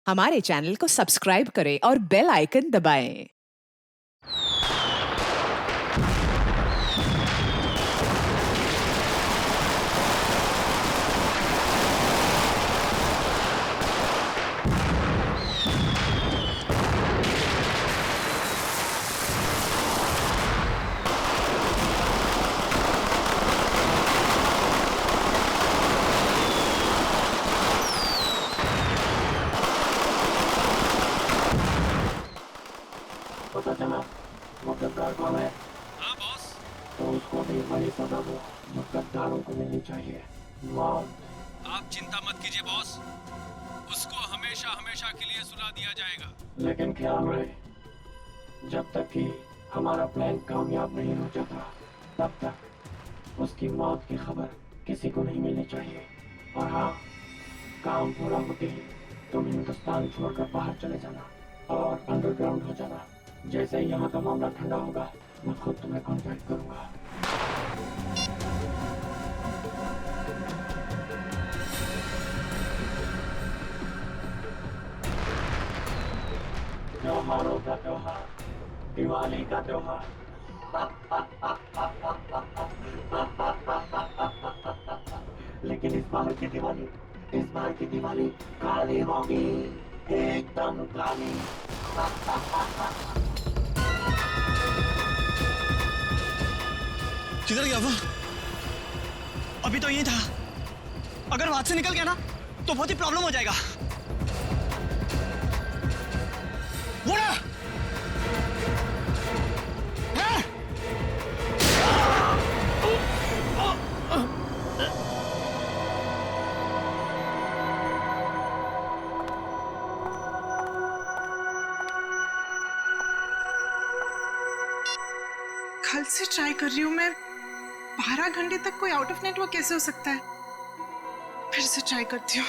हमारे चैनल को सब्सक्राइब करें और बेल आइकन दबाएं। पता चला वो गद्दार कौन है? हाँ बॉस। तो उसको भी वही सजा दो जो गद्दारों को मिलनी चाहिए, मौत। आप चिंता मत कीजिए बॉस, उसको हमेशा हमेशा के लिए सुला दिया जाएगा। लेकिन ख्याल रहे, जब तक कि हमारा प्लान कामयाब नहीं हो जाता तब तक उसकी मौत की खबर किसी को नहीं मिलनी चाहिए। और हाँ, काम पूरा होते ही तुम हिंदुस्तान छोड़कर बाहर चले जाना और अंडरग्राउंड हो जाना। जैसे ही यहाँ का मामला ठंडा होगा मैं खुद तुम्हें कांटेक्ट करूंगा। त्योहारों का त्योहार, दिवाली का त्योहार। लेकिन इस बार की दिवाली काली होगी, एकदम काली। किधर गया वो? अभी तो यही था। अगर वहां से निकल गया ना तो बहुत ही प्रॉब्लम हो जाएगा। वो ना! है? कल से ट्राई कर रही हूँ मैं। 12 घंटे तक कोई आउट ऑफ नेटवर्क कैसे हो सकता है? फिर से ट्राई करती हूँ।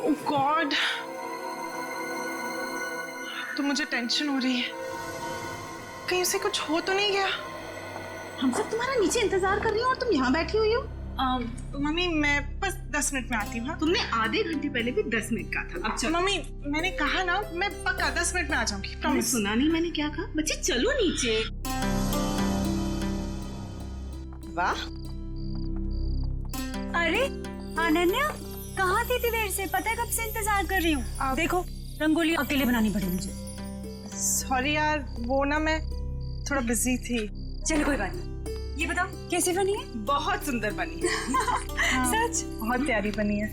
ओह गॉड, तो मुझे टेंशन हो रही है, कहीं उसे कुछ हो तो नहीं गया। हम सब तुम्हारा नीचे इंतजार कर रही हो और तुम यहाँ बैठी हुई हो। मम्मी मैं बस 10 मिनट में आती हूँ। हाँ? तुमने आधे घंटे पहले भी 10 मिनट कहा था। अब चलो। मम्मी मैंने कहा ना, मैं पक्का 10 मिनट में आ जाऊंगी, तुमने प्रॉमिस। सुना नहीं मैंने क्या कहा? बच्चे चलो नीचे। वाह, अरे अनन्या कहाँ थी इतनी देर से? पता है कब से इंतजार कर रही हूँ। देखो रंगोली अकेले बनानी पड़ी मुझे। सॉरी यार, वो ना मैं थोड़ा बिजी थी। चलो कोई बात नहीं। ये बताओ कैसी बनी है? बहुत सुंदर बनी है। सच? बहुत प्यारी बनी है।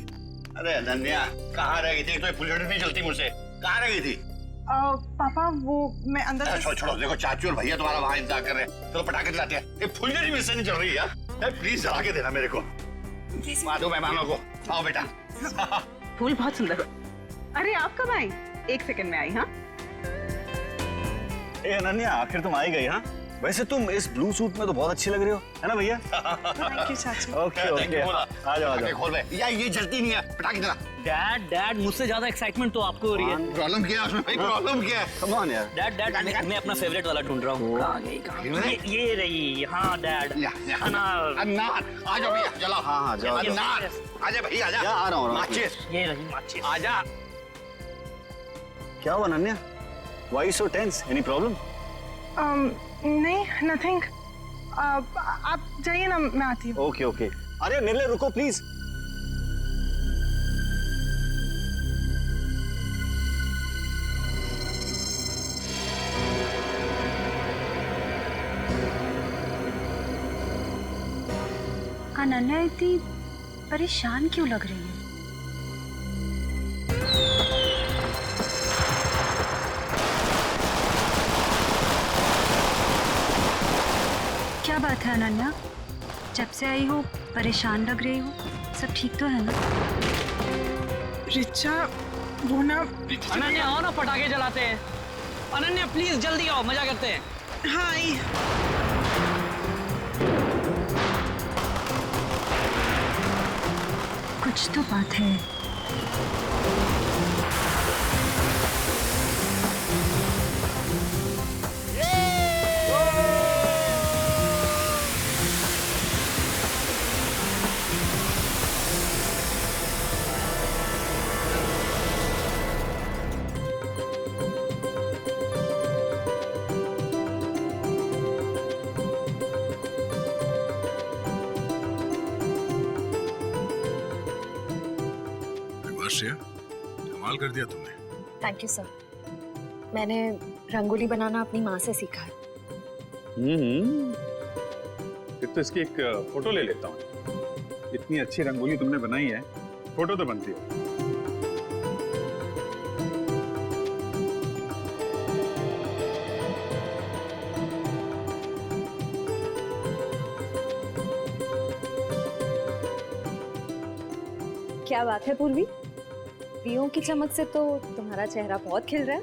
अरे अनन्या कहाँ रह गई थी? तो फुलझड़ी नहीं चलती मुझसे। कहाँ रह गई थी? पापा वो मैं अंदर। छोड़ो, देखो चाचू और भैया तुम्हारा वहाँ इंतजार कर रहे हैं। चलो पटाखे चलाते हैं। ये फुलझड़ी मिस नहीं चल रही है। प्लीज जला के देना मेरे को। मार दो मेहमानों को। आओ बेटा। फूल बहुत सुंदर। अरे आप कब आई? 1 सेकंड में आई। हाँ ए अनन्या, आखिर तुम आई गई। हाँ वैसे तुम इस ब्लू सूट में तो बहुत अच्छी लग रही हो, है ना भैया? थैंक यू चाचू। ओके ओके, आ जाओ आ जाओ। खोल बे। यार ये जलती नहीं है, पटाखे चला। डैड मुझसे ज्यादा एक्साइटमेंट तो आपको हो रही है। प्रॉब्लम क्या है उसमें भाई? प्रॉब्लम क्या है? कम ऑन यार। डैड मैं अपना फेवरेट वाला ढूंढ रहा हूँ। कहाँ गई? ये रही। हाँ डैड, अनार। अनार आ जाओ भैया, जलाओ। हाँ जाओ। अनार आजा भैया, आजा। आ रहा हूँ। माचिस ये रही माचिस। आजा। क्या हुआ Ananya? Why so tense? Any problem? नहीं, नथिंग। आप जाइए ना, मैं आती हूँ। Okay okay. अरे मेरे लिए रुको प्लीज। अनन्या इतनी परेशान क्यों लग रही है? क्या बात है अनन्या? जब से आई हो परेशान लग रही हो। सब ठीक तो है ना? रिचा वो ना। अनन्या आओ ना, पटाखे जलाते हैं। अनन्या प्लीज जल्दी आओ, मजा करते हैं। हाँ आई। कुछ तो बात है। श्रेया, कमाल कर दिया तुमने। Thank you sir. मैंने रंगोली बनाना अपनी माँ से सीखा है। फिर तो इसकी एक फोटो ले लेता हूँ। इतनी अच्छी रंगोली तुमने बनाई है, फोटो तो बनती है। क्या बात है पूर्वी, दियों की चमक से तो तुम्हारा चेहरा बहुत खिल रहा है।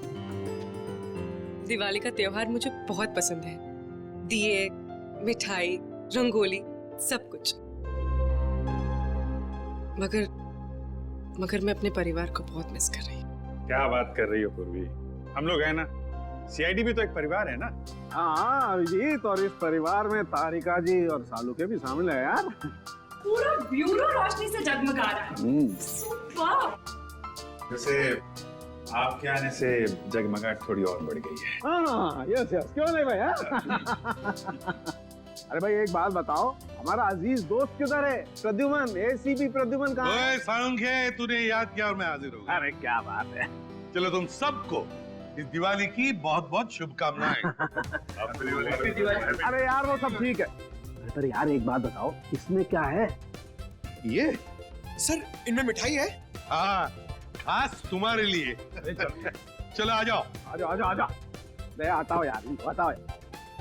दिवाली का त्योहार मुझे बहुत पसंद है। दिए, मिठाई, रंगोली, सब कुछ। मगर मैं अपने परिवार को बहुत मिस कर रही हूँ। क्या बात कर रही हो पूर्वी, हम लोग हैं ना, सीआईडी भी तो एक परिवार है ना। हाँ अभिजीत, और इस परिवार में तारिका जी और सालू के भी शामिल है यार। पूरा ब्यूरो रोशनी से जगमगा रहा है। सुपर्ब। जैसे आपके आने से जगमगाहट थोड़ी और बढ़ गई है। हाँ यस यस, क्यों नहीं भाई। अरे भाई एक बात बताओ, हमारा अजीज दोस्त किधर है? प्रद्युमन, एसीपी प्रद्युमन कहाँ है? सालुंखे, तूने याद किया और मैं हाजिर हो गया। अरे क्या बात है। चलो तुम सबको इस दिवाली की बहुत बहुत शुभकामनाएं। अरे यार वो सब ठीक है, पर यार एक बात बताओ, इसमें क्या है? ये सर इनमें मिठाई है। हाँ, खास तुम्हारे लिए। चलो आ जाओ। आजा। दया आता हो यार, बताओ।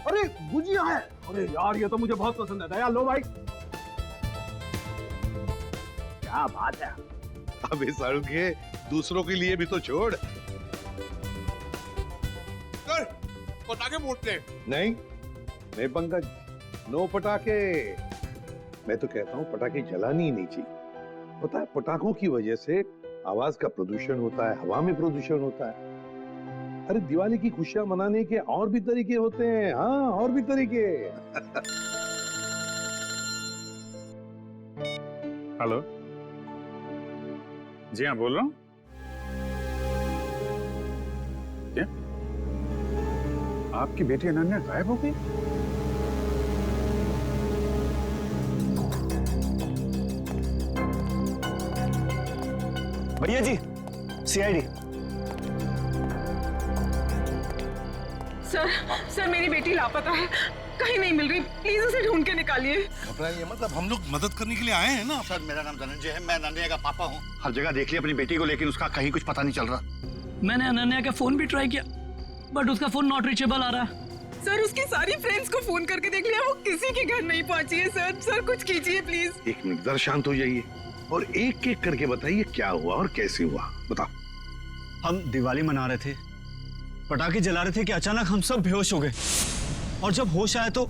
अरे गुजिया है, अरे यार ये तो मुझे बहुत पसंद है। दया लो भाई। क्या बात है। अबे सालुंखे, दूसरों के लिए भी तो छोड़। पटाखे फूटते नहीं पंकज, नो पटाखे। मैं तो कहता हूँ पटाखे जलानी ही नहीं चाहिए। पता है पटाखों की वजह से आवाज का प्रदूषण होता है, हवा में प्रदूषण होता है। अरे दिवाली की खुशियां मनाने के और भी तरीके होते हैं। हाँ, और भी तरीके। हेलो जी हाँ, बोल रहा हूँ। क्या आपकी बेटी अनन्या गायब हो गई? भैया जी, सीआईडी। सर मेरी बेटी लापता है, कहीं नहीं मिल रही। प्लीज उसे ढूंढ के निकालिए। घबराइए मत, अब हम लोग मदद करने के लिए आए हैं ना। सर मेरा नाम धनंजय है, मैं अनन्या का पापा हूँ। हर जगह देख लिया अपनी बेटी को, लेकिन उसका कहीं कुछ पता नहीं चल रहा। मैंने अनन्या का फोन भी ट्राई किया, बट उसका फोन नॉट रीचेबल आ रहा है। सर उसकी सारी फ्रेंड्स को फोन करके देख लिया, वो किसी के घर नहीं पहुंची है। सर कुछ कीजिए प्लीज। एक मिनट, जरा शांत हो जाइए और एक एक करके बताइए क्या हुआ और कैसे हुआ। बताओ। हम दिवाली मना रहे थे, पटाखे जला रहे थे कि अचानक हम सब बेहोश हो गए, और जब होश आया तो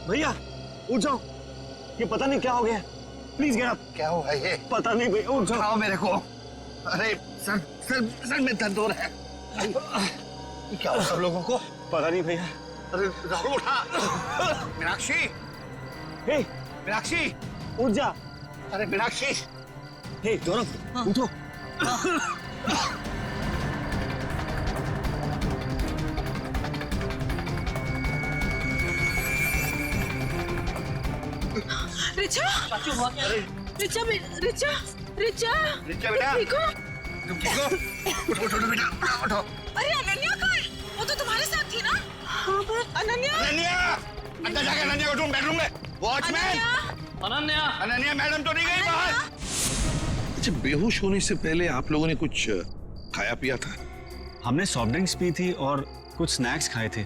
भैया उठ जाओ, ये पता नहीं क्या हो गया। Please get up. क्या हुआ ये? पता नहीं भैया, उठ जाओ मेरे को। अरे सर में दर्द हो रहा है। क्या हुआ सब लोगों को? पता नहीं भैया। अरे राहुल उठा। मीनाक्षी, हे मीनाक्षी उठ जा। अरे मीनाक्षी, हे गौरव उठो। रिचा रिचा बेटा, ठीक हो? तुम ठीक हो? उठो बेटा, उठो। अरे अनन्या कहाँ है? वो तो तुम्हारे साथ थी ना? हाँ पर अनन्या अंदर जाके अनन्या को ढूंढ, बेडरूम में। वॉचमैन, अनन्या मैडम तो नहीं गई बाहर? अच्छा, बेहोश होने से पहले आप लोगों ने कुछ खाया पिया था? हमने सॉफ्ट ड्रिंक्स पी थी और कुछ स्नैक्स खाए थे।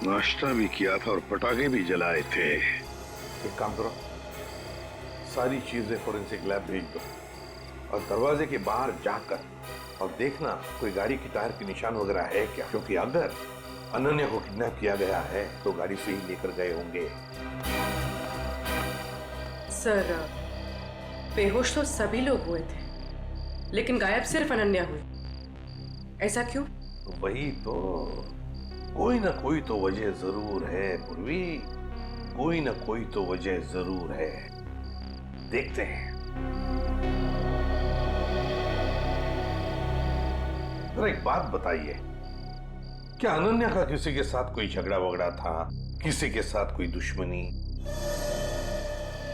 नाश्ता भी किया था और पटाखे भी जलाए थे। एक काम करो, सारी चीजें फोरेंसिक लैब भेज दो और दरवाजे के बाहर जाकर और देखना कोई गाड़ी की टायर के निशान वगैरह है क्या, क्योंकि अगर अनन्या को किडनैप किया गया है तो गाड़ी से ही लेकर गए होंगे। सर बेहोश तो सभी लोग हुए थे, लेकिन गायब सिर्फ अनन्या हुई। ऐसा क्यों? वही तो, कोई ना कोई तो वजह जरूर है पूर्वी। कोई ना कोई तो वजह जरूर है, देखते हैं। जरा एक बात बताइए, क्या अनन्या का किसी के साथ कोई झगड़ा वगड़ा था, किसी के साथ कोई दुश्मनी?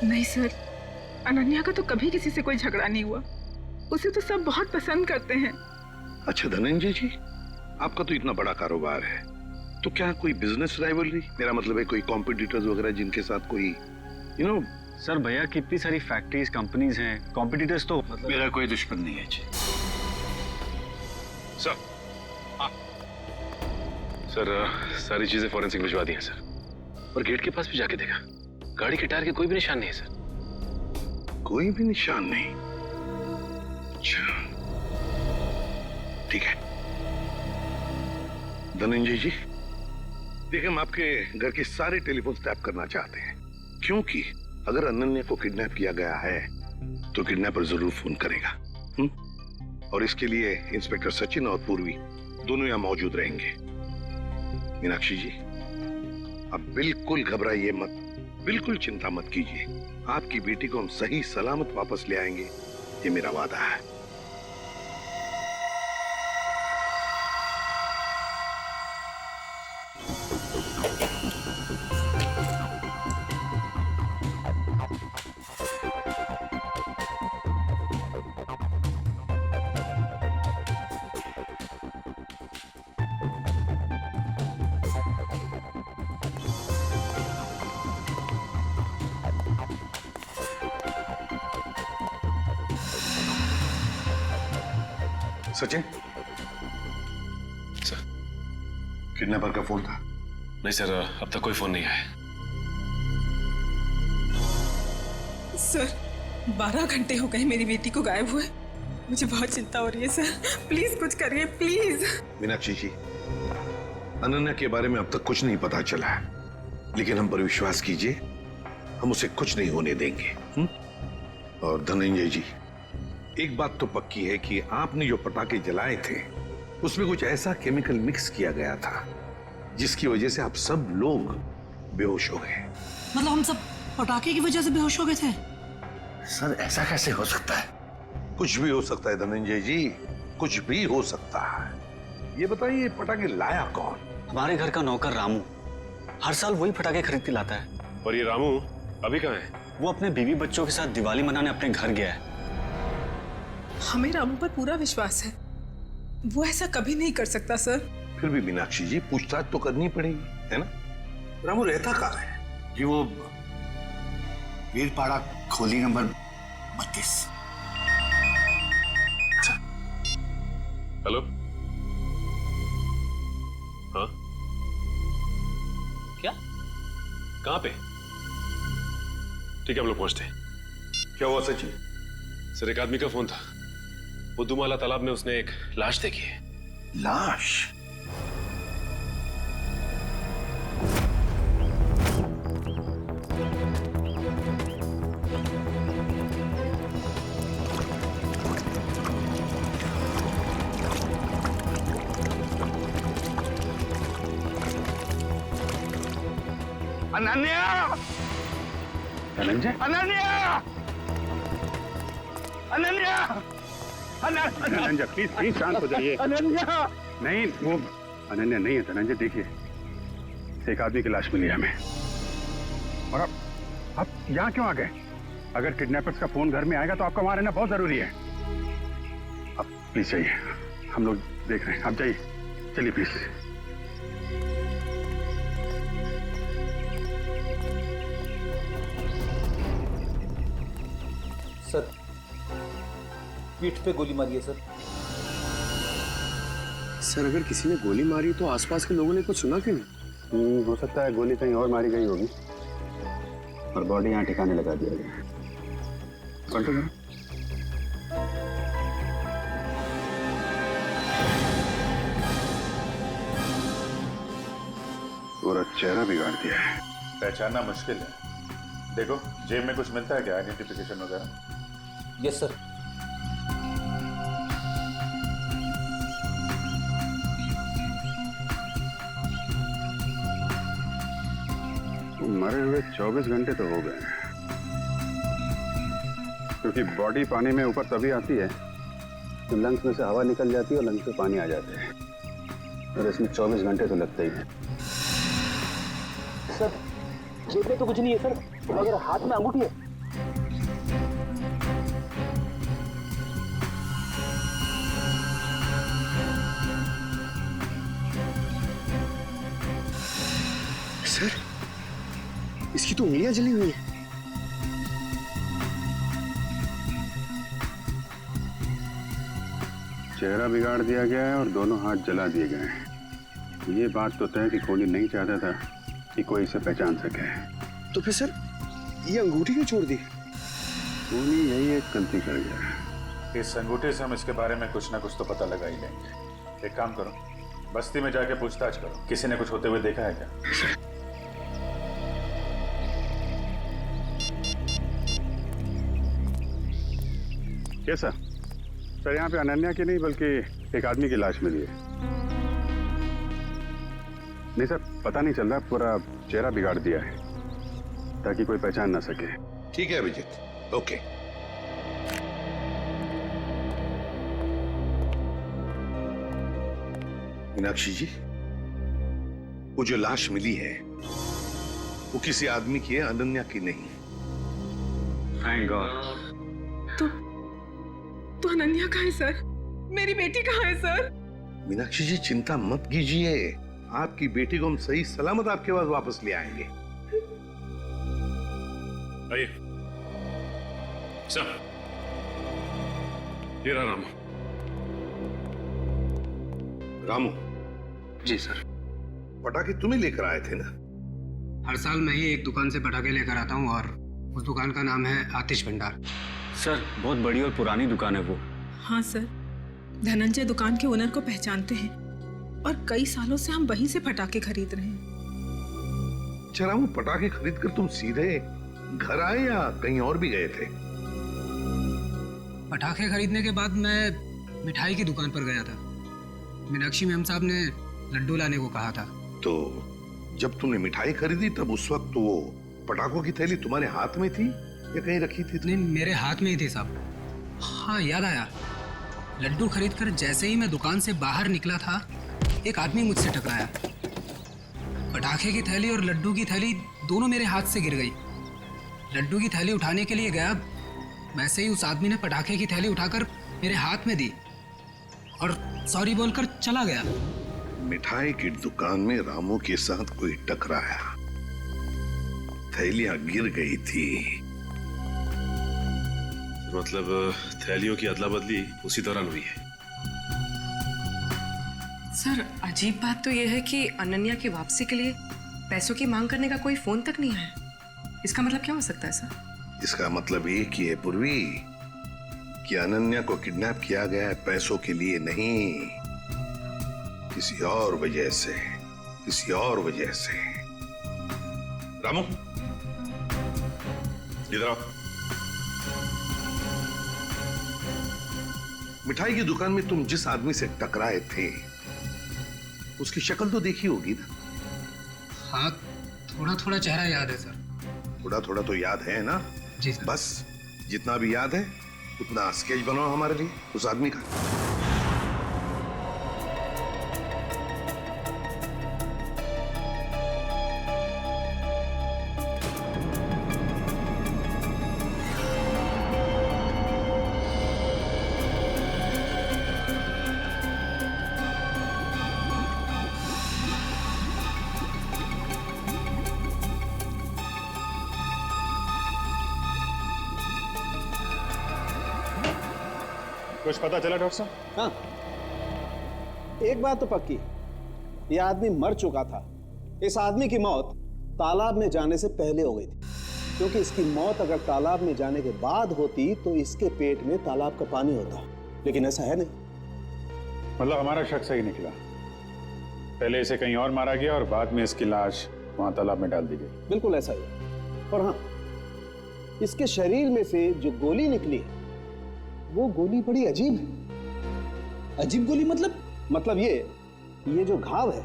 नहीं सर, अनन्या का तो कभी किसी से कोई झगड़ा नहीं हुआ। उसे तो सब बहुत पसंद करते हैं। अच्छा धनंजय जी, आपका तो इतना बड़ा कारोबार है, तो क्या कोई बिजनेस राइवलरी, मेरा मतलब है कोई कॉम्पिटिटर्स वगैरह जिनके साथ कोई सर भैया की इतनी सारी फैक्ट्रीज कंपनीज हैं, कॉम्पिटिटर्स तो मेरा कोई दुश्मन नहीं है जी। सर सर सारी चीजें फॉरेंसिक भिजवा दी हैं सर, और गेट के पास भी जाके देखा, गाड़ी के टायर के कोई भी निशान नहीं है सर। कोई भी निशान नहीं? अच्छा ठीक है धनंजय जी, देखिए हम आपके घर के सारे टेलीफोन टैप करना चाहते हैं, क्योंकि अगर अनन्या को किडनैप किया गया है तो किडनैपर जरूर फोन करेगा। और इसके लिए इंस्पेक्टर सचिन और पूर्वी दोनों यहां मौजूद रहेंगे। मीनाक्षी जी, अब बिल्कुल घबराइए मत, बिल्कुल चिंता मत कीजिए, आपकी बेटी को हम सही सलामत वापस ले आएंगे, ये मेरा वादा है। सचिन, सर किडनैपर का फोन था? नहीं सर, अब तक कोई फोन नहीं आया। सर 12 घंटे हो गए मेरी बेटी को गायब हुए। मुझे बहुत चिंता हो रही है सर, प्लीज कुछ करिए प्लीज। मीनाक्षी जी, अनन्या के बारे में अब तक कुछ नहीं पता चला है, लेकिन हम पर विश्वास कीजिए, हम उसे कुछ नहीं होने देंगे। और धनंजय जी, एक बात तो पक्की है कि आपने जो पटाखे जलाए थे उसमें कुछ ऐसा केमिकल मिक्स किया गया था जिसकी वजह से आप सब लोग बेहोश हो गए। मतलब हम सब पटाखे की वजह से बेहोश हो गए थे? सर ऐसा कैसे हो सकता है? कुछ भी हो सकता है धनंजय जी, कुछ भी हो सकता है। ये बताइए पटाखे लाया कौन? हमारे घर का नौकर रामू, हर साल वही पटाखे खरीद के लाता है। और ये रामू अभी कहाँ है? वो अपने बीवी बच्चों के साथ दिवाली मनाने अपने घर गया है। हमें रामू पर पूरा विश्वास है, वो ऐसा कभी नहीं कर सकता सर। फिर भी मीनाक्षी जी, पूछताछ तो करनी पड़ेगी, है ना? रामू रहता कहाँ है? जी वो वीरपाड़ा खोली नंबर 32। हेलो, हाँ क्या? कहाँ पे? ठीक है हम लोग पहुंचते हैं। क्या हुआ सचिन? सर एक आदमी का फोन था, बुद्धूमाला तालाब में उसने एक लाश देखी है। लाश? अनन्या! धनंजय, अनन्या! अनन्या! धनंजय प्लीज शांत हो जाइए। अनन्या! नहीं, वो अनन्या नहीं है धनंजय। देखिए एक आदमी की लाश मिली है हमें, और आप यहाँ क्यों आ गए? अगर किडनैपर्स का फोन घर में आएगा तो आपका वहां रहना बहुत जरूरी है। आप प्लीज जाइए, हम लोग देख रहे हैं, आप जाइए, चलिए प्लीज। सर पीठ पे गोली मारी है सर। सर अगर किसी ने गोली मारी तो आसपास के लोगों ने कुछ सुना क्यों नहीं? हो सकता है गोली कहीं और मारी गई होगी और बॉडी यहाँ ठिकाने लगा दिया गया है। कंट्रोल करो। पूरा चेहरा बिगाड़ दिया है। पहचानना मुश्किल है। देखो जेब में कुछ मिलता है क्या, आइडेंटिफिकेशन वगैरह? Yes sir. मरे हुए 24 घंटे तो हो गए, क्योंकि बॉडी पानी में ऊपर तभी आती है तो लंग्स में से हवा निकल जाती है और लंग्स में पानी आ जाते हैं, और इसमें 24 घंटे तो लगते ही हैं। सर जेब में तो कुछ नहीं है सर, मगर हाथ में अंगूठी है। सर, इसकी तो उंगलियां जली हुई हैं। चेहरा बिगाड़ दिया गया है और दोनों हाथ जला दिए गए हैं। ये बात तो तय कि कोहली नहीं चाहता था कि कोई इसे पहचान सके। तो फिर सर ये अंगूठी क्यों छोड़ दी? कोहली यही एक गलती कर गया। इस अंगूठे से हम इसके बारे में कुछ ना कुछ तो पता लगा ही लेंगे। एक काम करो, बस्ती में जाके पूछताछ करो, किसी ने कुछ होते हुए देखा है क्या? कैसा सर? यहाँ पे अनन्या की नहीं बल्कि एक आदमी की लाश मिली है। नहीं सर, पता नहीं चल रहा, पूरा चेहरा बिगाड़ दिया है ताकि कोई पहचान ना सके। ठीक है अभिजीत, ओके। मीनाक्षी जी, वो जो लाश मिली है वो किसी आदमी की है, अनन्या की नहीं। Thank God. तो अनन्या कहाँ है सर? मेरी बेटी कहाँ है सर? मीनाक्षी जी चिंता मत कीजिए, आपकी बेटी को हम सही सलामत आपके पास वापस ले आएंगे। आइए सर, ये रहा रामू। रामू जी सर। पटाखे तुम्हें लेकर आए थे ना? हर साल मैं ही एक दुकान से पटाखे लेकर आता हूँ और उस दुकान का नाम है आतिश भंडार। सर बहुत बड़ी और पुरानी दुकान है वो। हाँ सर, धनंजय दुकान के ओनर को पहचानते हैं और कई सालों से हम वहीं से पटाखे खरीद रहे हैं। अच्छा रामू, पटाखे खरीद कर तुम सीधे घर आए या कहीं और भी गए थे? पटाखे खरीदने के बाद मैं मिठाई की दुकान पर गया था। मीनाक्षी मैम साहब ने लड्डू लाने को कहा था। तो जब तुमने मिठाई खरीदी तब उस वक्त तो वो पटाखों की थैली तुम्हारे हाथ में थी या कहीं रखी थी? नहीं, मेरे हाथ में ही थी साहब। हाँ याद आया, लड्डू खरीदकर जैसे ही मैं दुकान से बाहर निकला था एक आदमी मुझसे टकराया। पटाखे की थैली और लड्डू की थैली दोनों मेरे हाथ से गिर गई। लड्डू की थैली उठाने के लिए गया, वैसे ही उस आदमी ने पटाखे की थैली उठाकर मेरे हाथ में दी और सॉरी बोलकर चला गया। मिठाई की दुकान में रामू के साथ कोई टकराया, थैलियां गिर गई थी। मतलब थैलियों की अदला बदली उसी दौरान हुई है। सर अजीब बात तो यह है कि अनन्या की वापसी के लिए पैसों की मांग करने का कोई फोन तक नहीं आया। इसका मतलब क्या हो सकता है सर? इसका मतलब एक ही है पूर्वी कि अनन्या को किडनैप किया गया है पैसों के लिए नहीं, किसी और वजह से, किसी और वजह से। रामू इधर आओ। मिठाई की दुकान में तुम जिस आदमी से टकराए थे उसकी शक्ल तो देखी होगी ना? हाँ, थोड़ा थोड़ा चेहरा याद है सर। थोड़ा थोड़ा तो याद है ना? जी सर। बस जितना भी याद है उतना स्केच बनाओ हमारे लिए उस आदमी का। कुछ पता चला डॉक्टर साहब? हाँ, एक बात तो पक्की, ये आदमी मर चुका था। इस आदमी की मौत तालाब में जाने से पहले हो गई थी, क्योंकि इसकी मौत अगर तालाब में जाने के बाद होती तो इसके पेट में तालाब का पानी होता, लेकिन ऐसा है नहीं। मतलब हमारा शक सही निकला, पहले इसे कहीं और मारा गया और बाद में इसकी लाश वहां तालाब में डाल दी गई। बिल्कुल ऐसा ही। और हाँ, इसके शरीर में से जो गोली निकली वो गोली बड़ी अजीब है। अजीब गोली मतलब ये जो घाव है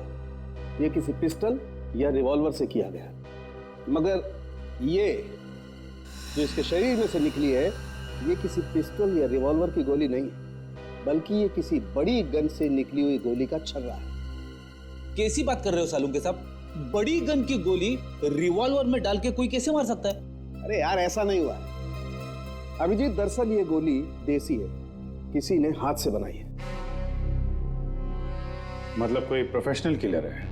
ये किसी पिस्टल या रिवॉल्वर से किया गया। मगर ये जो इसके शरीर में से निकली है, ये किसी पिस्टल या रिवॉल्वर की गोली नहीं है, बल्कि ये किसी बड़ी गन से निकली हुई गोली का छर्रा है। कैसी बात कर रहे हो सालुंके साहब? बड़ी गन की गोली रिवॉल्वर में डाल के कोई कैसे मार सकता है? अरे यार, ऐसा नहीं हुआ है अभिजीत। दरअसल ये गोली देसी है, किसी ने हाथ से बनाई है। मतलब कोई प्रोफेशनल किलर है?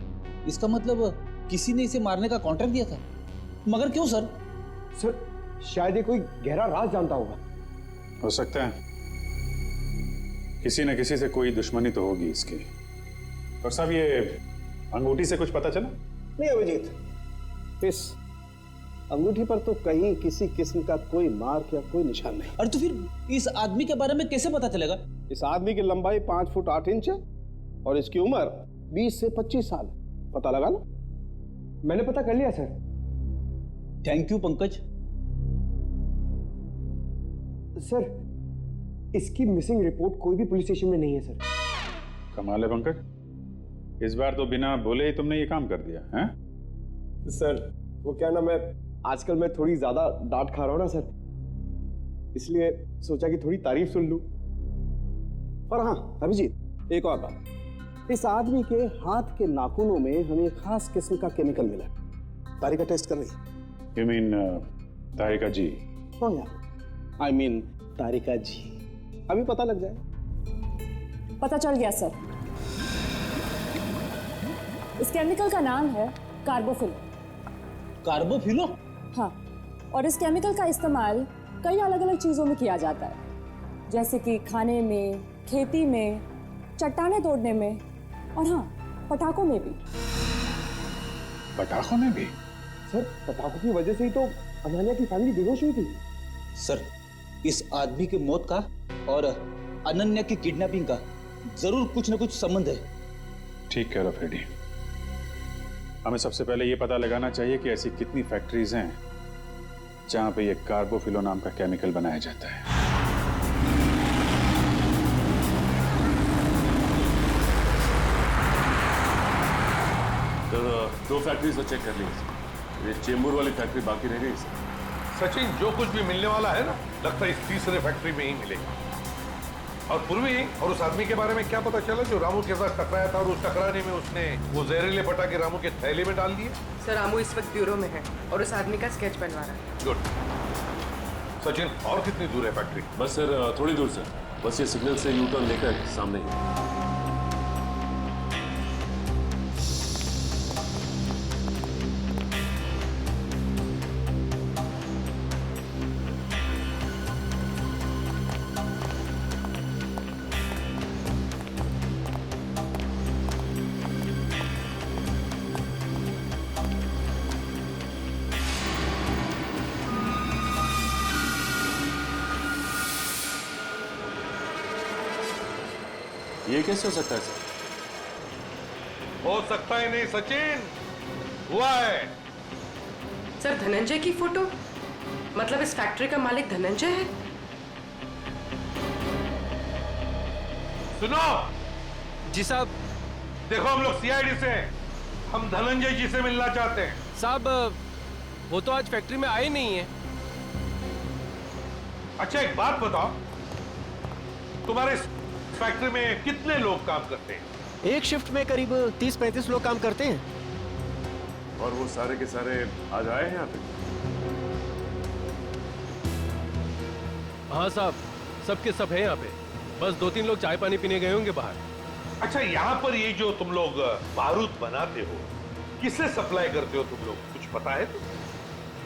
इसका मतलब किसी ने इसे मारने का कॉन्ट्रैक्ट दिया था। मगर क्यों सर? सर शायद ये कोई गहरा राज जानता होगा। हो सकता है, किसी न किसी से कोई दुश्मनी तो होगी इसकी। और साहब, ये अंगूठी से कुछ पता चला? नहीं अभिजीत, इस अंगूठी पर तो कहीं किसी किस्म का कोई मार्क या कोई निशान नहीं। अरे तो फिर इस आदमी के बारे में कैसे पता चलेगा? इस आदमी की लंबाई 5 फुट 8 इंच है और इसकी उम्र 20 से 25 साल। पता लगा ना? मैंने पता कर लिया sir. Thank you Pankaj. Sir इसकी मिसिंग रिपोर्ट कोई भी पुलिस स्टेशन में नहीं है सर। कमाल है पंकज, इस बार तो बिना बोले ही तुमने ये काम कर दिया है? सर वो क्या ना, मैं आजकल मैं थोड़ी ज्यादा डांट खा रहा हूं ना सर, इसलिए सोचा कि थोड़ी तारीफ सुन लूं। और हाँ अभिजीत, एक और बात, इस आदमी के हाथ के नाखूनों में हमें खास किस्म का केमिकल मिला। तारिका टेस्ट कर रही। You mean तारिका जी? हाँ यार, I mean तारिका जी। अभी पता लग जाए। पता चल गया सर। इस केमिकल का नाम है कार्बोफिल। कार्बोफिलो? हाँ, और इस केमिकल का इस्तेमाल कई अलग अलग चीज़ों में किया जाता है, जैसे कि खाने में, खेती में, चट्टानें तोड़ने में और हाँ, पटाखों में भी। पटाखों में भी? सर पटाखों की वजह से ही तो अनन्या की फैमिली बेहोश हुई थी। सर, इस आदमी की मौत का और अनन्या की किडनैपिंग का जरूर कुछ न कुछ संबंध है। ठीक कह रहे हो फ्रेडी। हमें सबसे पहले ये पता लगाना चाहिए कि ऐसी कितनी फैक्ट्रीज हैं जहां पे ये कार्बोफिलो नाम का केमिकल बनाया जाता है। तो 2 फैक्ट्रीज तो चेक कर ली, ये चेंबूर वाली फैक्ट्री बाकी रह गई। सचिन, जो कुछ भी मिलने वाला है ना, लगता है इस तीसरे फैक्ट्री में ही मिलेगा। और पूर्वी और उस आदमी के बारे में क्या पता चला जो रामू के साथ टकराया था और उस टकराने में उसने वो जहरीले पटाखे रामू के थैले में डाल दिए? सर रामू इस वक्त ब्यूरो में है और उस आदमी का स्केच बनवा रहा है। गुड। सचिन, और कितनी दूर है फैक्ट्री? बस सर थोड़ी दूर सर, बस ये सिग्नल से यू टर्न लेकर सामने ही। ये कैसे हो सकता है सर? हो सकता ही नहीं सचिन, हुआ है। सर धनंजय की फोटो, मतलब इस फैक्ट्री का मालिक धनंजय है? सुनो जी साहब। देखो, हम लोग सीआईडी से हैं, हम धनंजय जी से मिलना चाहते हैं। साहब वो तो आज फैक्ट्री में आए नहीं है। अच्छा एक बात बताओ, तुम्हारे फैक्ट्री में कितने लोग काम करते हैं? एक शिफ्ट में करीब 30-35 लोग काम करते हैं। और वो सारे के सारे आज आए हैं यहाँ पे? हाँ साहब, सबके सब है यहाँ पे, बस 2-3 लोग चाय पानी पीने गए होंगे बाहर। अच्छा, यहाँ पर ये जो तुम लोग बारूद बनाते हो, किससे सप्लाई करते हो तुम लोग, कुछ पता है?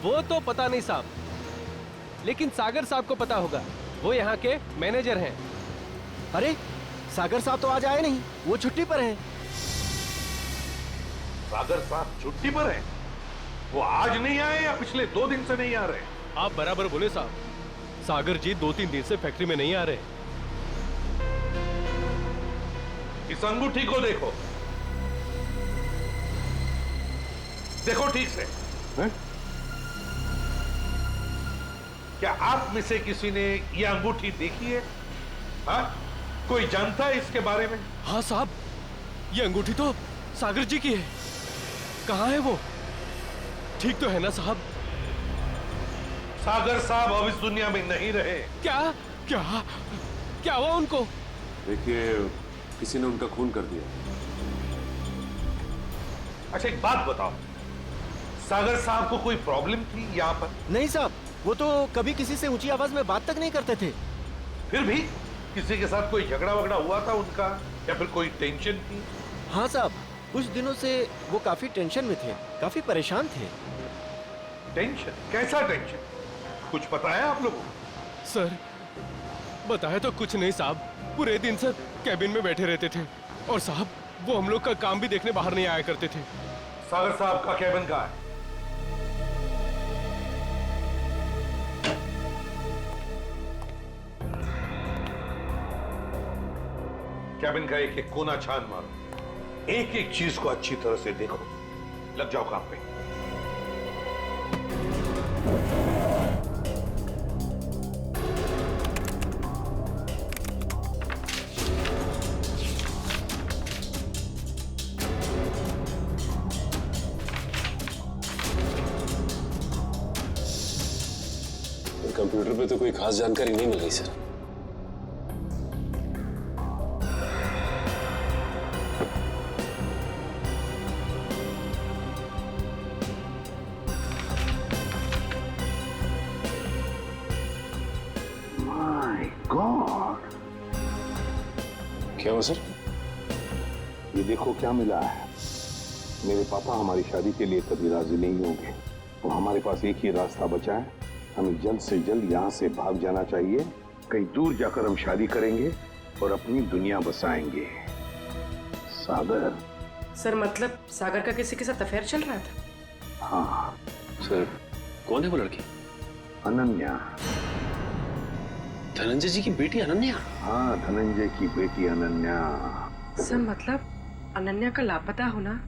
वो तो पता नहीं साहब, लेकिन सागर साहब को पता होगा, वो यहाँ के मैनेजर हैं। अरे सागर साहब तो आज आए नहीं, वो छुट्टी पर हैं। सागर साहब छुट्टी पर हैं? वो आज नहीं आए या पिछले 2 दिन से नहीं आ रहे? आप बराबर बोले साहब, सागर जी 2-3 दिन से फैक्ट्री में नहीं आ रहे। इस अंगूठी को देखो, देखो ठीक से। है? क्या आप में से किसी ने यह अंगूठी देखी है? हाँ? कोई जानता है इसके बारे में? हाँ साहब, ये अंगूठी तो सागर जी की है। कहाँ है वो? ठीक तो है ना साहब? सागर साहब अब इस दुनिया में नहीं रहे। क्या क्या क्या हुआ उनको? देखिए, किसी ने उनका खून कर दिया। अच्छा एक बात बताओ, सागर साहब को कोई प्रॉब्लम थी यहाँ पर? नहीं साहब, वो तो कभी किसी से ऊंची आवाज में बात तक नहीं करते थे। फिर भी किसी के साथ कोई झगड़ा वगड़ा हुआ था उनका, या फिर कोई टेंशन थी? हाँ साहब, कुछ दिनों से वो काफी टेंशन में थे, काफी परेशान थे। टेंशन? कैसा टेंशन? कुछ पता है आप लोगों को? सर, बताया तो कुछ नहीं साहब। पूरे दिन सर कैबिन में बैठे रहते थे और साहब वो हम लोग का काम भी देखने बाहर नहीं आया करते थे। सागर साहब का कैबिन कहाँ है? कैबिन का एक एक कोना छान मारो, एक एक चीज को अच्छी तरह से देखो। लग जाओ काम पे। कंप्यूटर पे तो कोई खास जानकारी नहीं मिल रही सर। माय गॉड, क्या हुआ सर? ये देखो क्या मिला है। मेरे पापा हमारी शादी के लिए कभी राजी नहीं होंगे, तो हमारे पास एक ही रास्ता बचा है। हमें जल्द से जल्द यहाँ से भाग जाना चाहिए। कहीं दूर जाकर हम शादी करेंगे और अपनी दुनिया बसाएंगे। सागर। सर मतलब सागर का किसी के साथ अफेयर चल रहा था? हाँ सर। कौन है वो लड़की? अनन्या। धनंजय जी की बेटी अनन्या? हाँ, धनंजय की बेटी अनन्या। सर मतलब अनन्या का लापता होना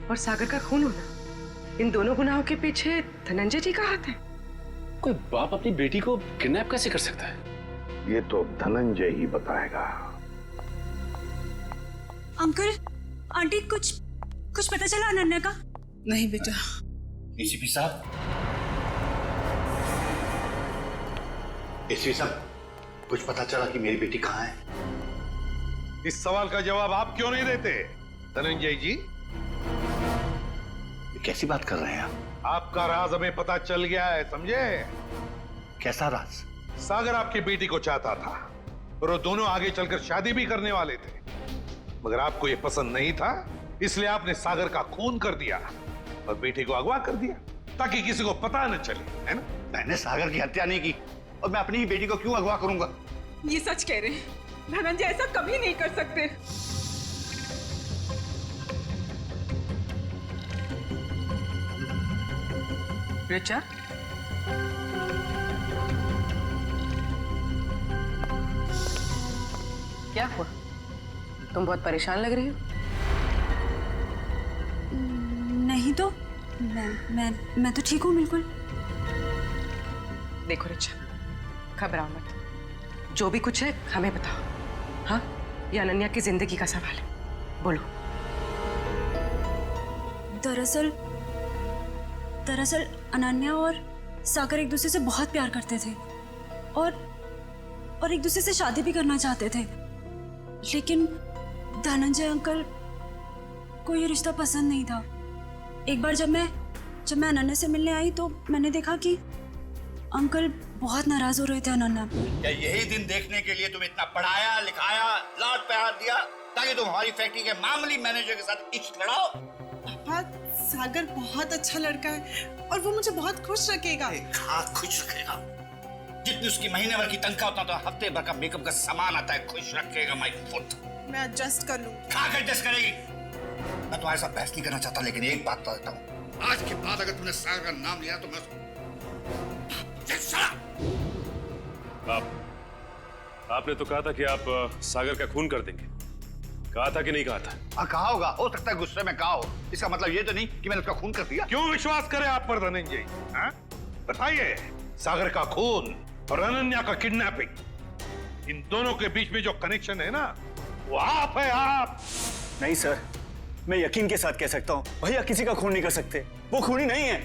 और सागर का खून होना, इन दोनों गुनाहों के पीछे धनंजय जी का हाथ है। कोई बाप अपनी बेटी को किडनैप कैसे कर सकता है? ये तो धनंजय ही बताएगा। अंकल, आंटी, कुछ पता चला अनन्या का? नहीं बेटा। एसीपी साहब, एसीपी साहब, कुछ पता चला कि मेरी बेटी कहाँ है? इस सवाल का जवाब आप क्यों नहीं देते धनंजय जी? कैसी बात कर रहे हैं आप? आपका राज हमें पता चल गया है, समझे? कैसा राज? सागर आपकी बेटी को चाहता था और वो दोनों आगे चलकर शादी भी करने वाले थे, मगर आपको ये पसंद नहीं था, इसलिए आपने सागर का खून कर दिया और बेटी को अगवा कर दिया ताकि किसी को पता न चले, है ना? मैंने सागर की हत्या नहीं की और मैं अपनी ही बेटी को क्यों अगवा करूंगा? ये सच कह रहे हैं, धनंजय ऐसा कभी नहीं कर सकते। रिचा, क्या हुआ? तुम बहुत परेशान लग रही हो। नहीं तो मैं तो ठीक हूँ बिल्कुल। देखो रिचा, घबराओ मत, जो भी कुछ है हमें बताओ। हाँ, ये अनन्या की जिंदगी का सवाल है, बोलो। दरअसल अनन्या और सागर एक दूसरे से बहुत प्यार करते थे और एक दूसरे से शादी भी करना चाहते थे, लेकिन धनंजय अंकल को ये रिश्ता पसंद नहीं था। एक बार जब मैं अनन्या से मिलने आई तो मैंने देखा कि अंकल बहुत नाराज हो रहे थे अनन्या पर। क्या यही दिन देखने के लिए तुम इतना पढ़ाया लिखाया, लाड प्यार दिया ताकि तुम हमारी फैक्ट्री के मामूली मैनेजर के साथ इश्क लड़ाओ? पापा, सागर बहुत अच्छा लड़का है और वो मुझे बहुत खुश रखेगा। हाँ, खुश रखेगा। जितनी उसकी महीने भर की तनख्वाह उतना तो हफ्ते भर का मेकअप का सामान आता है। खुश रखेगा माय फुट। मैं एडजस्ट कर लूँ। कहाँ एडजस्ट करेगी? मैं तुम्हारे साथ बहस नहीं करना चाहता, लेकिन एक बात तो देता हूँ, आज के बाद अगर तुमने सागर का नाम लिया तो मैं आपने तो कहा था कि आप सागर का खून कर देंगे, कहा था कि नहीं कहा था? हाँ, कहा होगा, हो सकता है गुस्से में कहा हो। इसका मतलब ये तो नहीं कि मैंने उसका खून कर दिया। क्यों विश्वास करें आप पर धनंजय? बताइए, सागर का खून और अनन्या का किडनैपिंग, इन दोनों के बीच में जो कनेक्शन है ना, वो आप है, आप। नहीं सर, मैं यकीन के साथ कह सकता हूँ, भैया किसी का खून नहीं कर सकते, वो खूनी नहीं है।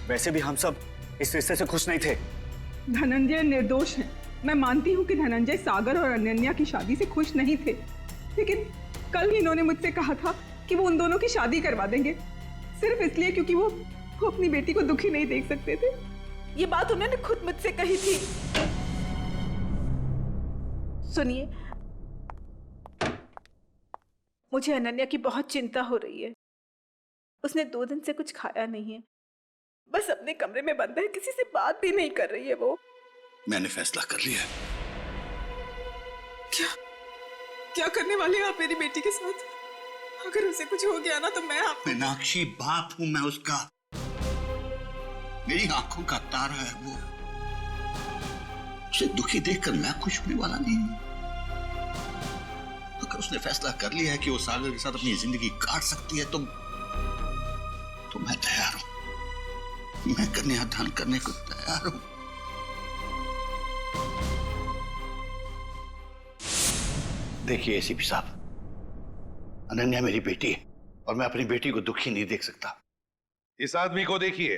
वैसे भी हम सब इस रिश्ते से खुश नहीं थे। धनंजय निर्दोष है। मैं मानती हूँ कि धनंजय सागर और अनन्या की शादी से खुश नहीं थे, लेकिन कल ही इन्होंने मुझसे कहा था कि वो उन दोनों की शादी करवा देंगे, सिर्फ इसलिए क्योंकि वो अपनी बेटी को दुखी नहीं देख सकते थे। ये बात उन्होंने खुद मुझसे कही थी। सुनिए, मुझे अनन्या की बहुत चिंता हो रही है। उसने 2 दिन से कुछ खाया नहीं है, बस अपने कमरे में बंद है, किसी से बात भी नहीं कर रही है वो। मैंने फैसला कर लिया है। क्या करने वाले हैं आप मेरी बेटी के साथ? अगर उसे कुछ हो गया ना तो मैं आप मीनाक्षी, बाप हूं मैं उसका, मेरी आंखों का तारा है वो। उसे दुखी देखकर मैं खुश होने वाला नहीं हूं। अगर उसने फैसला कर लिया है कि वो सागर के साथ अपनी जिंदगी काट सकती है तो मैं तैयार हूं। मैं कन्यादान करने को तैयार हूं। देखिए एसीपी साहब, अनन्या मेरी बेटी है और मैं अपनी बेटी को दुखी नहीं देख सकता। इस आदमी को देखिए,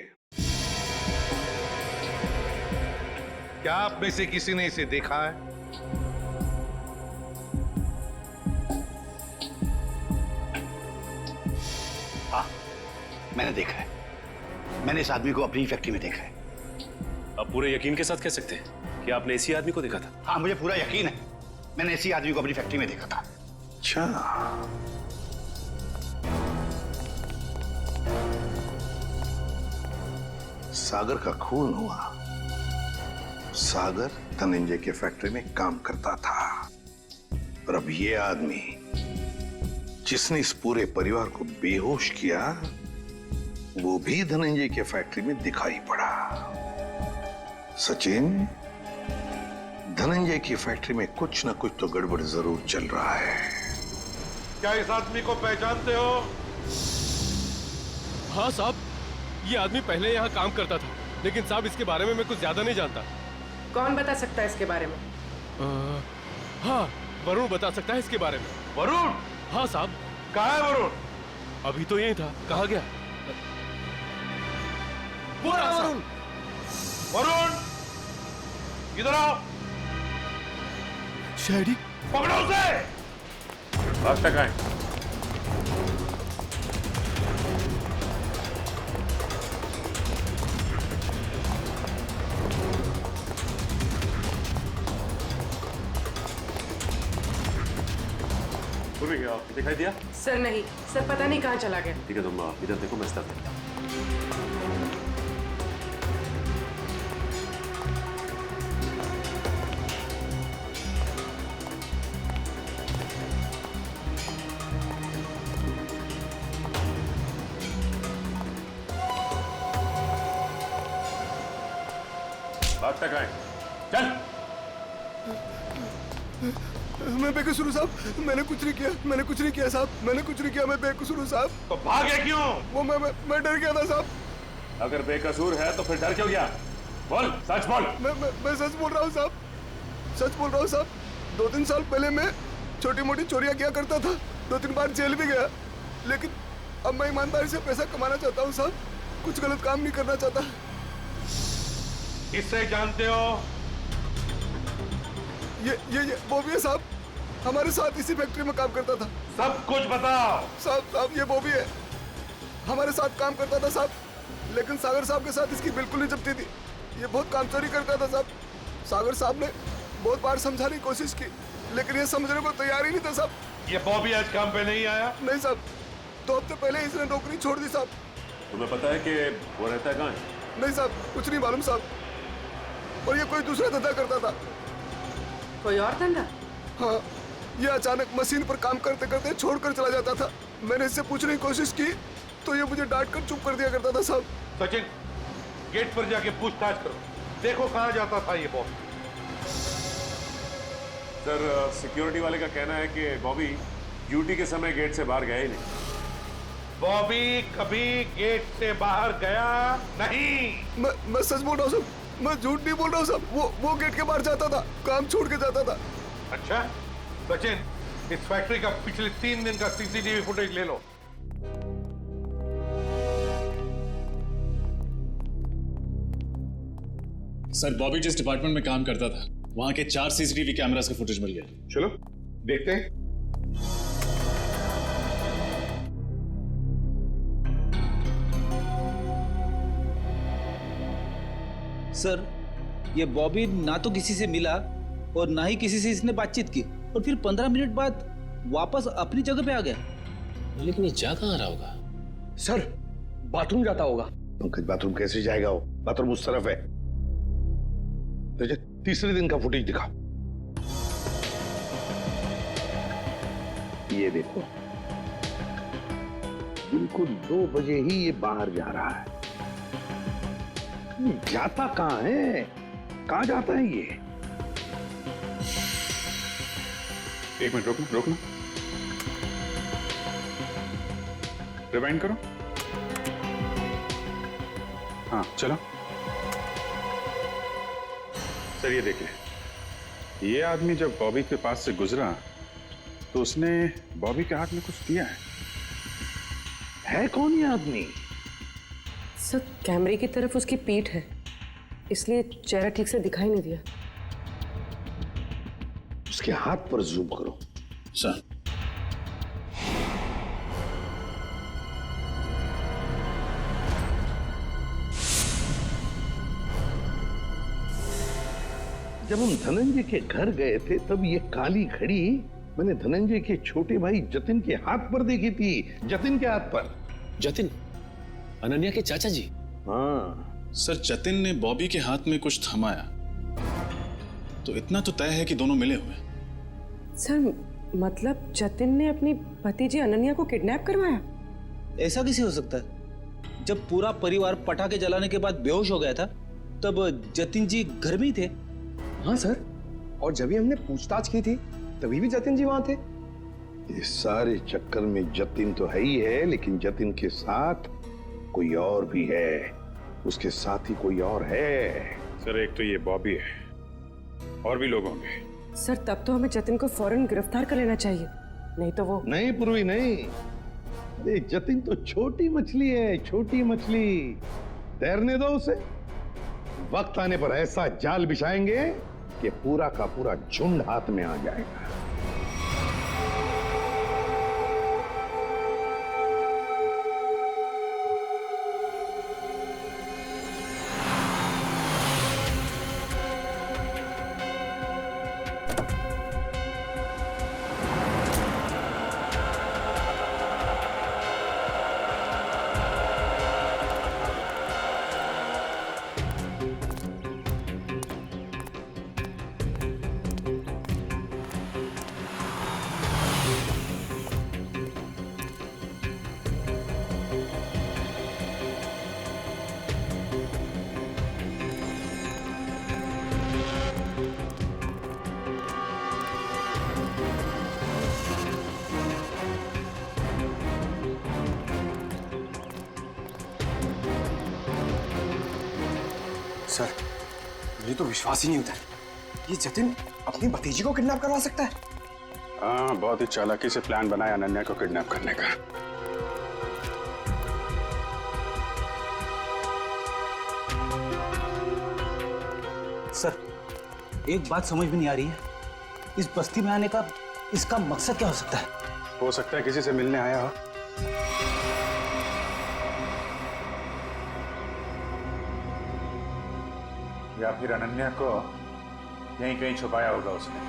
क्या आप में से किसी ने इसे देखा है? हाँ, मैंने देखा है। मैंने इस आदमी को अपनी फैक्ट्री में देखा है। आप पूरे यकीन के साथ कह सकते हैं कि आपने इसी आदमी को देखा था? हाँ, मुझे पूरा यकीन है। मैंने इसी आदमी को अपनी फैक्ट्री में देखा था। अच्छा, सागर का खून हुआ। सागर धनंजय के फैक्ट्री में काम करता था और अब ये आदमी जिसने इस पूरे परिवार को बेहोश किया वो भी धनंजय के फैक्ट्री में दिखाई पड़ा। सचिन, धनंजय की फैक्ट्री में कुछ ना कुछ तो गड़बड़ जरूर चल रहा है। क्या इस आदमी को पहचानते हो? हाँ साहब, ये आदमी पहले यहाँ काम करता था, लेकिन साहब इसके बारे में मैं कुछ ज्यादा नहीं जानता। कौन बता सकता है इसके बारे में? हाँ, वरुण बता सकता है इसके बारे में। वरुण? हाँ साहब। कहाँ है वरुण? अभी तो यही था, कहाँ गया? वो वरुण! वरुण, इधर आओ। शहरी, पकड़ो उसे। आज तक आए। दिखाई दिया? सर नहीं, सर पता नहीं कहाँ चला गया। ठीक है, तुम इधर देखो, मैं स्टार्ट करता हूं। आज तक आए, चल। मैं बेकसूर हूँ साहब, मैंने कुछ नहीं किया, मैंने कुछ नहीं किया साहब, मैंने कुछ नहीं किया, मैं बेकसूर हूँ साहब। तो भागे क्यों? वो मैं डर गया था साहब। अगर बेकसूर है तो फिर डर क्यों गया? बोल, सच बोल। मैं सच बोल रहा हूँ साहब, सच बोल रहा हूँ साहब। 2-3 साल पहले मैं छोटी मोटी चोरियां किया करता था, 2-3 बार जेल भी गया, लेकिन अब मैं ईमानदारी से पैसा कमाना चाहता हूँ साहब, कुछ गलत काम नहीं करना चाहता। किससे जानते हो? ये बॉबी है साहब, हमारे साथ इसी फैक्ट्री में काम करता था। सब कुछ बताओ। साहब ये बॉबी है, हमारे साथ काम करता था साहब, लेकिन सागर साहब के साथ इसकी बिल्कुल नहीं जमती थी। ये बहुत काम चोरी करता था साहब। सागर साहब ने बहुत बार समझाने की कोशिश की, लेकिन ये समझने को तैयार ही नहीं था साहब। ये बॉबी आज काम पे नहीं आया? नहीं साहब, 2 हफ्ते पहले इसने नौकरी छोड़ दी साहब। तुम्हें पता है कि वो रहता है कहाँ है? नहीं साहब, कुछ नहीं मालूम साहब, और ये कोई दूसरा धंधा करता था। कोई और धंधा? हाँ, ये अचानक मशीन पर काम करते करते छोड़कर चला जाता था। मैंने इससे पूछने की कोशिश की तो ये मुझे डांट कर चुप कर दिया करता था साहब। सचिन, गेट पर जाके पूछताछ करो, देखो कहाँ जाता था ये बॉबी। सर, सिक्योरिटी वाले का कहना है कि बॉबी ड्यूटी के समय गेट से बाहर गया ही नहीं। बॉबी कभी गेट से बाहर गया नहीं। मैं सच बोल रहा हूँ साहब, मैं झूठ नहीं बोल रहा हूँ साहब। वो गेट के बाहर जाता था, काम छोड़ के जाता था। अच्छा सचिन, इस फैक्ट्री का पिछले 3 दिन का सीसीटीवी फुटेज ले लो। सर बॉबी जिस डिपार्टमेंट में काम करता था वहां के 4 सीसीटीवी कैमरास का फुटेज मिल गया। चलो देखते हैं। सर, ये बॉबी ना तो किसी से मिला और ना ही किसी से इसने बातचीत की और फिर 15 मिनट बाद वापस अपनी जगह पे आ गया। लेकिन ये जा कहाँ रहा होगा? सर बाथरूम जाता होगा। पंकज बाथरूम कैसे जाएगा वो? बाथरूम उस तरफ है। रजत तीसरे दिन का फुटेज दिखा। ये देखो, बिल्कुल 2 बजे ही ये बाहर जा रहा है। जाता कहाँ है? कहाँ जाता है ये? एक मिनट रोकना। रिवाइंड करो। हाँ चलो। सर ये देखिए, ये आदमी जब बॉबी के पास से गुजरा तो उसने बॉबी के हाथ में कुछ दिया है कौन ये आदमी? सर कैमरे की तरफ उसकी पीठ है, इसलिए चेहरा ठीक से दिखाई नहीं दिया। उसके हाथ पर जूम करो। सर जब हम धनंजय के घर गए थे तब ये काली घड़ी मैंने धनंजय के छोटे भाई जतिन के हाथ पर देखी थी। जतिन के हाथ पर। जतिन अनन्या के चाचा जी? हाँ सर, जतिन ने बॉबी के हाथ में कुछ थमाया तो इतना तो तय है कि दोनों मिले हुए। सर मतलब जतिन ने अपनी भतीजी अनन्या को किडनैप करवाया? ऐसा कैसे हो सकता है? जब पूरा परिवार पटाखे जलाने के बाद बेहोश हो गया था तब जतिन जी घर में ही थे। हाँ सर, और जब भी हमने पूछताछ की थी तभी भी जतिन जी वहां थे। इस सारे चक्कर में जतिन तो है ही है, लेकिन जतिन के साथ कोई और भी है। उसके साथ ही कोई और है। सर एक तो ये बॉबी है और भी लोग होंगे। सर तब तो हमें जतिन को फौरन गिरफ्तार कर लेना चाहिए, नहीं तो वो। नहीं पूर्वी नहीं, अरे जतिन तो छोटी मछली है, छोटी मछली। तैरने दो उसे। वक्त आने पर ऐसा जाल बिछाएंगे कि पूरा का पूरा झुंड हाथ में आ जाएगा। सर मुझे तो विश्वास ही नहीं होता ये जतिन अपनी भतीजी को किडनैप करवा सकता है। हाँ, बहुत ही चालाकी से प्लान बनाया अनन्या को किडनैप करने का। सर एक बात समझ में नहीं आ रही है, इस बस्ती में आने का इसका मकसद क्या हो सकता है? हो सकता है किसी से मिलने आया हो। या फिर अनन्या को यहीं कहीं छुपाया होगा उसने।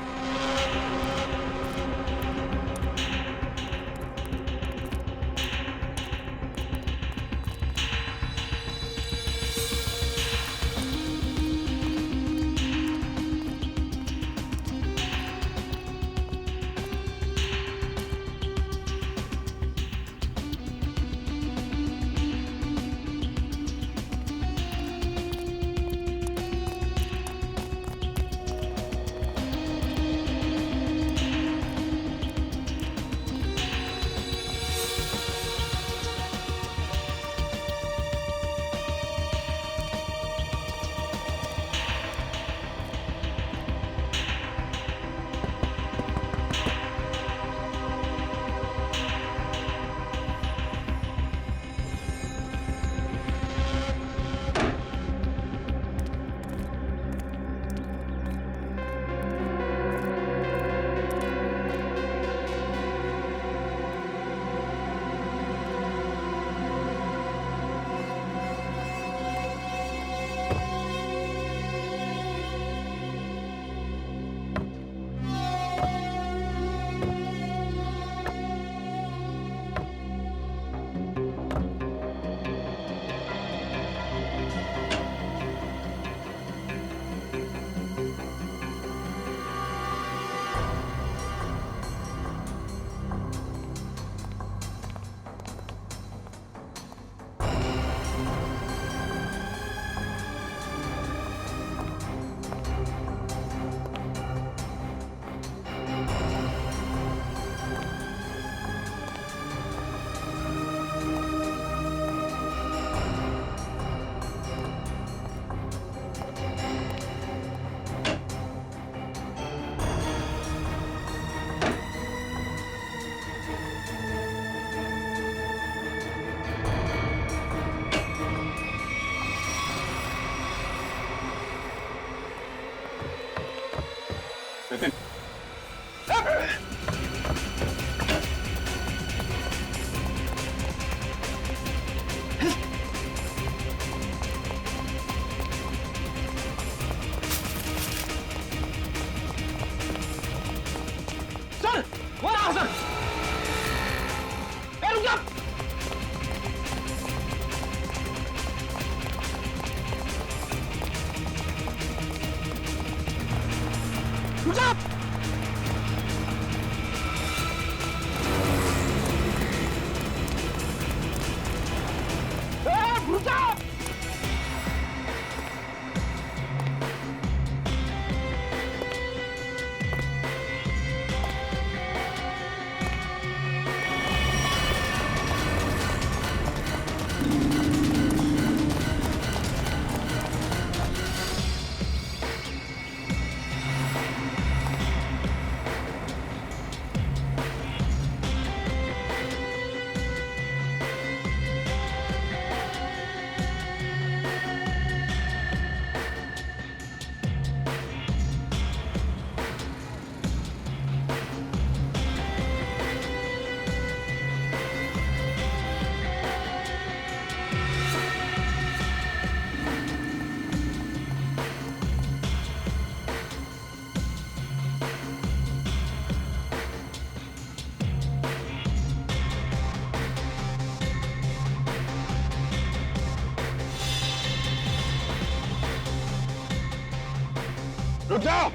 रुक जाओ,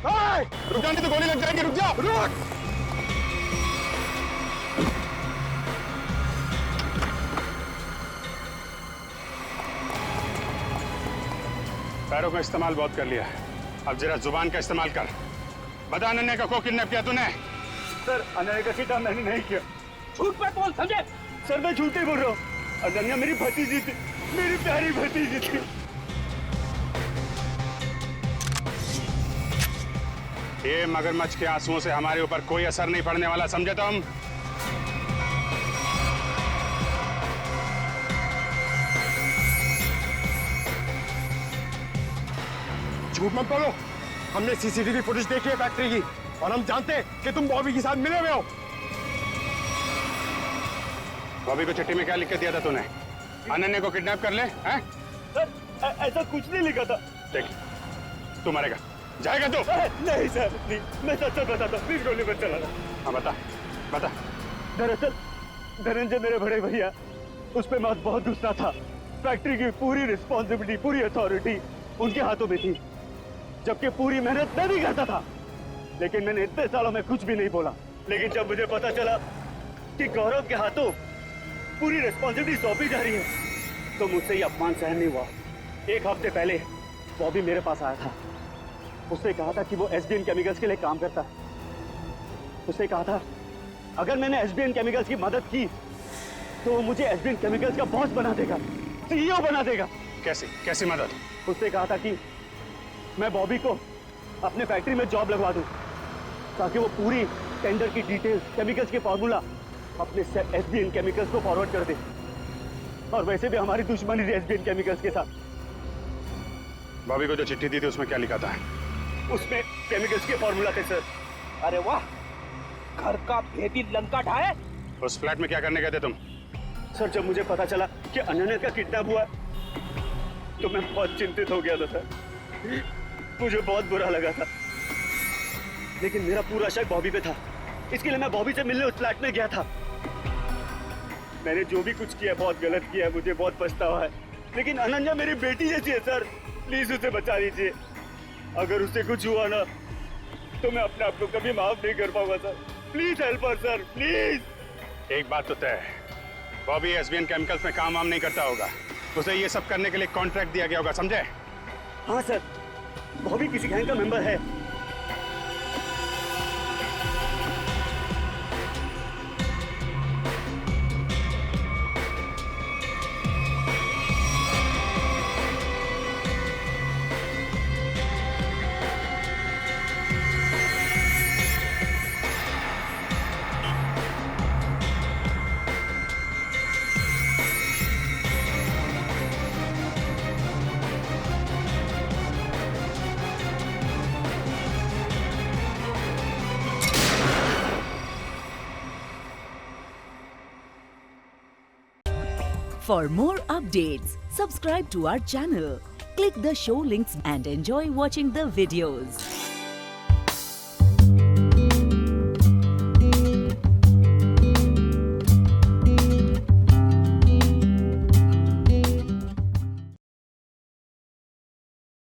रुक जाओ, नहीं तो गोली लग जाएगी। रुक जाओ, रुक। पैरों का इस्तेमाल बहुत कर लिया, अब जरा जुबान का इस्तेमाल कर। बता अनन्या को किडनैप किया तूने? सर अनन्या का किडनैप मैंने नहीं किया। झूठ पे बोल, समझे? सर मैं झूठ ही बोल रहा हूँ। अनन्या मेरी भतीजी थी, मेरी प्यारी भतीजी थी। ये मगरमच्छ के आंसुओं से हमारे ऊपर कोई असर नहीं पड़ने वाला, समझे तुम? झूठ मत बोलो, हमने सीसीटीवी फुटेज देखी है फैक्ट्री की और हम जानते हैं कि तुम बॉबी के साथ मिले हुए हो। बॉबी को चिट्ठी में क्या लिख के दिया था तूने? अनन्या को किडनैप कर ले, हैं? सर ऐसा कुछ नहीं लिखा था। देख, तू मरेगा, जाएगा तू? नहीं सर, नहीं, मैं सच बताता हूँ, प्लीज गोली मत चलाना। हाँ बता, बता। दरअसल धनंजय मेरे बड़े भैया, उस पे मौत बहुत गुस्सा था। फैक्ट्री की पूरी रिस्पॉन्सिबिलिटी, पूरी अथॉरिटी उनके हाथों में थी, जबकि पूरी मेहनत मैं भी करता था। लेकिन मैंने इतने सालों में कुछ भी नहीं बोला। लेकिन जब मुझे पता चला कि गौरव के हाथों पूरी रिस्पॉन्सिबिलिटी सौंपी जा रही है, तो मुझसे ये अपमान सहन नहीं हुआ। एक हफ्ते पहले बॉबी मेरे पास आया था। उसने कहा था कि वो एसबीएन केमिकल्स के लिए काम करता है। उसने कहा था अगर मैंने एसबीएन केमिकल्स की मदद की तो वो मुझे एसबीएन केमिकल्स का बॉस बना देगा, सीईओ बना देगा। कैसी मदद? उसने कहा था कि मैं बॉबी को अपने फैक्ट्री में जॉब लगवा दूं, ताकि वो पूरी टेंडर की डिटेल्स, केमिकल्स के फॉर्मूला अपने एसबीएन केमिकल्स को फॉरवर्ड कर दे। और वैसे भी हमारी दुश्मनी थी एसबीएन केमिकल्स के साथ। बॉबी को जो चिट्ठी दी थी उसमें क्या लिखा था? उसमें केमिकल्स के फॉर्मूला थे सर। अरे वाह, घर का भेदी लंका ढाए। उस फ्लैट में क्या करने गए थे तुम? सर जब मुझे पता चला कि अनन्या का किडनैप हुआ तो मैं बहुत चिंतित हो गया था सर। मुझे बहुत बुरा लगा था, लेकिन मेरा पूरा शक बॉबी पे था। इसके लिए मैं बॉबी से मिलने उस फ्लैट में गया था। मैंने जो भी कुछ किया बहुत गलत किया है, मुझे बहुत पछतावा है। लेकिन अनन्या मेरी बेटी जैसी है सर, प्लीज उसे बचा लीजिए। अगर उससे कुछ हुआ ना तो मैं अपने आप को कभी माफ नहीं कर पाऊंगा sir. Please help us sir, please. एक बात तो तय है, बॉबी एसबीएन केमिकल्स में काम वाम नहीं करता होगा। उसे ये सब करने के लिए कॉन्ट्रैक्ट दिया गया होगा, समझे? हाँ सर, बॉबी किसी गैंग का मेंबर है। For more updates, subscribe to our channel, click the show links and enjoy watching the videos.